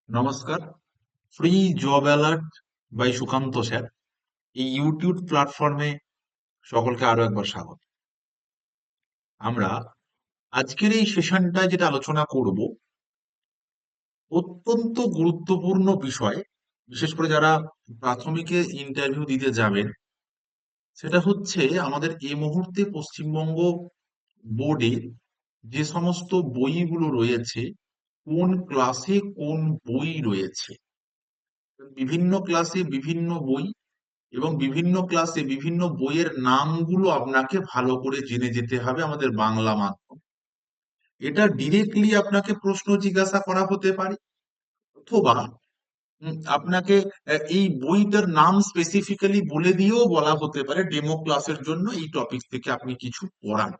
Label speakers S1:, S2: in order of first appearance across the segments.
S1: নমস্কার। Free job alert by Sukanta sir এই YouTube প্ল্যাটফর্মে সকলকে আরো একবার স্বাগত। আমরা আজকের এই সেশনটায় যেটা আলোচনা করব অত্যন্ত গুরুত্বপূর্ণ বিষয়, বিশেষ করে যারা প্রাথমিকে ইন্টারভিউ দিতে যাবেন। সেটা হচ্ছে আমাদের এই মুহূর্তে পশ্চিমবঙ্গ বোর্ডে যে সমস্ত বইগুলো রয়েছে, কোন ক্লাসে কোন বই রয়েছে। বিভিন্ন ক্লাসে বিভিন্ন বই এবং বিভিন্ন ক্লাসে বিভিন্ন বইয়ের নামগুলো আপনাকে ভালো করে জেনে যেতে হবে আমাদের বাংলা মাধ্যম। এটা ডিরেক্টলি আপনাকে প্রশ্ন জিজ্ঞাসা করা হতে পারে, অথবা আপনাকে এই বইটার নাম স্পেসিফিক্যালি বলে দিয়েও বলা হতে পারে ডেমো ক্লাসের জন্য এই টপিক থেকে আপনি কিছু পড়ান।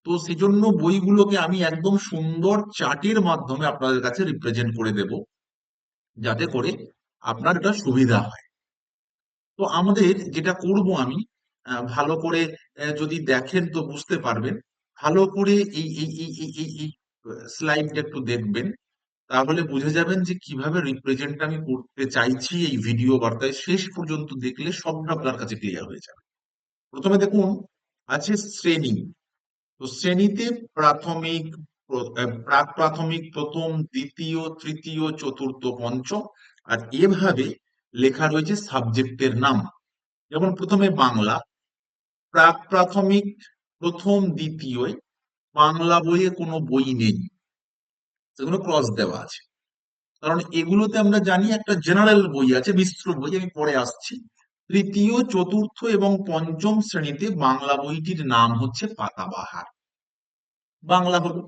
S1: তো সেজন্য বইগুলোকে আমি একদম সুন্দর চার্টের মাধ্যমে আপনাদের কাছে রিপ্রেজেন্ট করে দেব, যাতে করে আপনার এটা সুবিধা হয়। তো আমাদের যেটা করব আমি, ভালো করে যদি দেখেন তো বুঝতে পারবেন। ভালো করে এই স্লাইডটা একটু দেখবেন, তাহলে বুঝে যাবেন যে কিভাবে রিপ্রেজেন্ট আমি করতে চাইছি এই ভিডিও বার্তায়। শেষ পর্যন্ত দেখলে সবটা আপনার কাছে ক্লিয়ার হয়ে যাবে। প্রথমে দেখুন, আছে শ্রেণী। তো শ্রেণীতে প্রাথমিক, প্রাক প্রাথমিক, প্রথম, দ্বিতীয়, তৃতীয়, চতুর্থ, পঞ্চম, আর এভাবে লেখা রয়েছে সাবজেক্টের নাম। যেমন প্রথমে বাংলা, প্রাক প্রাথমিক, প্রথম, দ্বিতীয়, বাংলা বইয়ে কোনো বই নেই, সেগুলো ক্রস দেওয়া আছে। কারণ এগুলোতে আমরা জানি একটা জেনারেল বই আছে, মিশ্র বই, আমি পরে আসছি। তৃতীয়, চতুর্থ এবং পঞ্চম শ্রেণীতে বাংলা বইটির নাম হচ্ছে পাতাবাহার। বাংলা হলো।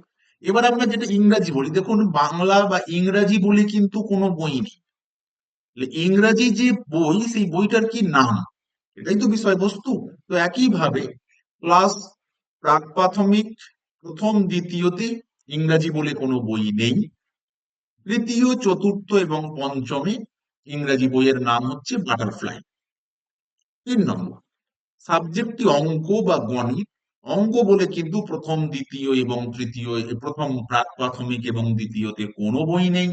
S1: এবার আমরা যেটা ইংরাজি বলি, দেখুন বাংলা বা ইংরাজি বলে কিন্তু কোনো বই নেই। ইংরাজি যে বই, সেই বইটার কি নাম, এটাই তো বিষয়বস্তু। তো একইভাবে ক্লাস প্রাক প্রাথমিক, প্রথম, দ্বিতীয়তে ইংরাজি বলে কোনো বই নেই। তৃতীয়, চতুর্থ এবং পঞ্চমে ইংরাজি বইয়ের নাম হচ্ছে বাটারফ্লাই। 3 নম্বর, সাবজেক্টটি অঙ্ক বা গণিত। অঙ্ক বলে কিন্তু প্রথম, দ্বিতীয় এবং তৃতীয়, প্রথম প্রাক প্রাথমিক এবং দ্বিতীয়তে কোনো বই নেই।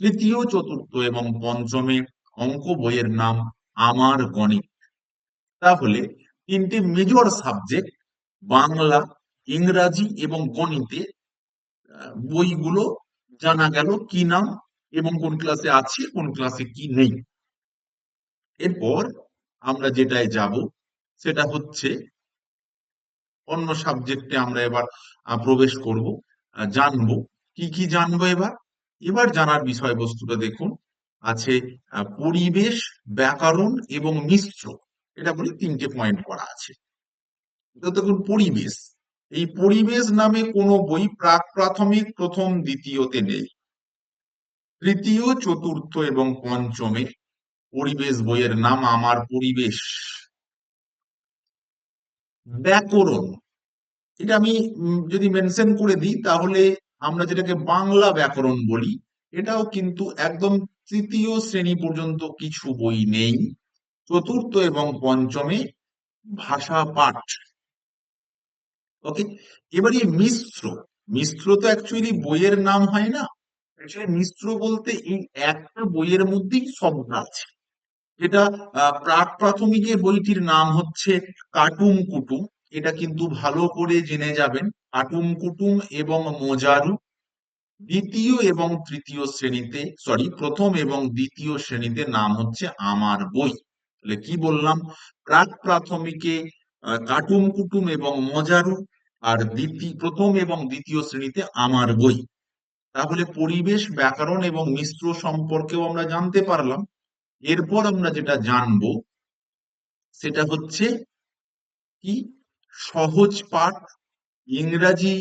S1: তৃতীয়, চতুর্থ এবং পঞ্চমে অঙ্ক বইয়ের নাম আমার গণিত। তাহলে তিনটে মেজর সাবজেক্ট, বাংলা, ইংরাজি এবং গণিতে বইগুলো জানা গেল কি নাম এবং কোন ক্লাসে আছে, কোন ক্লাসে কি নেই। এরপর আমরা যেটায় যাব সেটা হচ্ছে অন্য সাবজেক্টে আমরা এবার প্রবেশ করব, জানবো। কি কি জানবো এবার? এবার জানার বিষয়বস্তুটা দেখুন, আছে পরিবেশ, ব্যাকরণ এবং মিশ্র। এটা বলে 3টে পয়েন্ট করা আছে। তো দেখুন, পরিবেশ, এই পরিবেশ নামে কোনো বই প্রাক প্রাথমিক, প্রথম, দ্বিতীয়তে নেই। তৃতীয়, চতুর্থ এবং পঞ্চমে পরিবেশ বইয়ের নাম আমার পরিবেশ। ব্যাকরণ, এটা আমি যদি মেনশন করে দিই, তাহলে আমরা যেটাকে বাংলা ব্যাকরণ বলি, এটাও কিন্তু একদম তৃতীয় শ্রেণী পর্যন্ত কিছু বই নেই। চতুর্থ এবং পঞ্চমে ভাষা পাঠ। ওকে। এবার এই মিশ্র, মিশ্র তো অ্যাকচুয়ালি বইয়ের নাম হয় না। অ্যাকচুয়ালি মিশ্র বলতে এই একটা বইয়ের মধ্যেই সবটা আছে। যেটা প্রাক প্রাথমিকের বইটির নাম হচ্ছে কাটুম কুটুম। এটা কিন্তু ভালো করে জেনে যাবেন। কাটুম কুটুম এবং মজারু। দ্বিতীয় এবং তৃতীয় শ্রেণীতে, সরি, প্রথম এবং দ্বিতীয় শ্রেণীতে নাম হচ্ছে আমার বই। তাহলে কি বললাম? প্রাক প্রাথমিকে কাটুম কুটুম এবং মজারু, আর প্রথম এবং দ্বিতীয় শ্রেণীতে আমার বই। তাহলে পরিবেশ, ব্যাকরণ এবং মিশ্র সম্পর্কেও আমরা জানতে পারলাম। এরপর আমরা যেটা জানবো সেটা হচ্ছে কি, সহজ পাঠ, ইংরাজি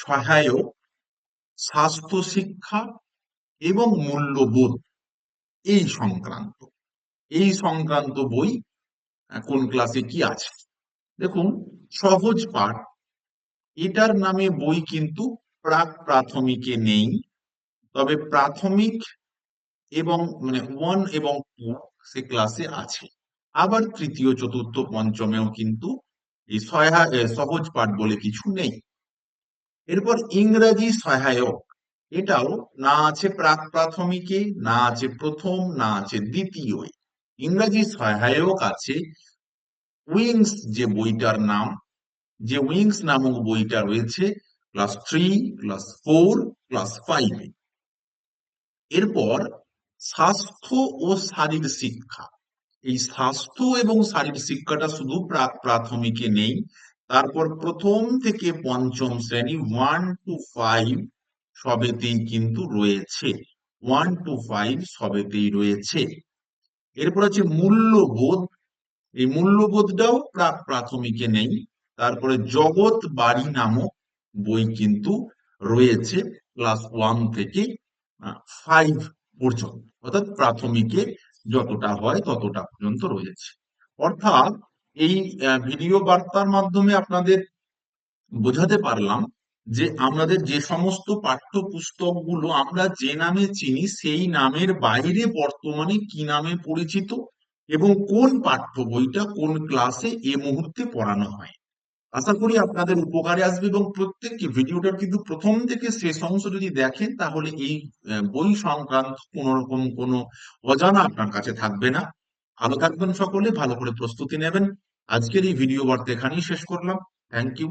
S1: সহায়ক, স্বাস্থ্য শিক্ষা এবং মূল্যবোধ, এই সংক্রান্ত, এই সংক্রান্ত বই কোন ক্লাসে কি আছে। দেখুন, সহজ পাঠ, এটার নামে বই কিন্তু প্রাক প্রাথমিকে নেই। তবে প্রাথমিক এবং মানে 1 এবং 2 সে ক্লাসে আছে। আবার তৃতীয়, চতুর্থ, পঞ্চমেও কিন্তু এই সহজ পাঠ বলে কিছু নেই। এরপর ইংরাজি সহায়ক, এটাও না আছে প্রাক প্রাথমিকে, না আছে প্রথম, না আছে দ্বিতীয়। ইংরাজি সহায়ক আছে উইংস, যে বইটার নাম, যে উইংস নামক বইটা রয়েছে ক্লাস 3, ক্লাস 4, ক্লাস 5। এরপর স্বাস্থ্য ও শারীর শিক্ষা। এই স্বাস্থ্য এবং শারীর শিক্ষাটা শুধু প্রাক প্রাথমিকে নেই, তারপর প্রথম থেকে পঞ্চম শ্রেণী 1 to 5 সবেতেই কিন্তু রয়েছে। 1 to 5 সবেতেই রয়েছে। এরপর আছে মূল্যবোধ। এই মূল্যবোধটাও প্রাক প্রাথমিকে নেই। তারপরে জগৎ বাড়ি নামক বই কিন্তু রয়েছে ক্লাস 1 থেকে 5 পর্যন্ত, অর্থাৎ প্রাথমিকে যতটা হয় ততটা পর্যন্ত রয়েছে। অর্থাৎ এই ভিডিও বার্তার মাধ্যমে আপনাদের বোঝাতে পারলাম যে আমাদের যে সমস্ত পাঠ্যপুস্তকগুলো আমরা যে নামে চিনি সেই নামের বাইরে বর্তমানে কি নামে পরিচিত, এবং কোন পাঠ্য বইটা কোন ক্লাসে এ মুহূর্তে পড়ানো হয়। আশা করি আপনাদের উপকারে আসবে, এবং প্রত্যেকটি ভিডিওটার কিন্তু প্রথম থেকে শেষ অংশ যদি দেখেন তাহলে এই বই সংক্রান্ত কোন রকম কোনো অজানা আপনার কাছে থাকবে না। ভালো থাকবেন সকলে, ভালো করে প্রস্তুতি নেবেন। আজকের এই ভিডিও বার্তা এখানেই শেষ করলাম। Thank you.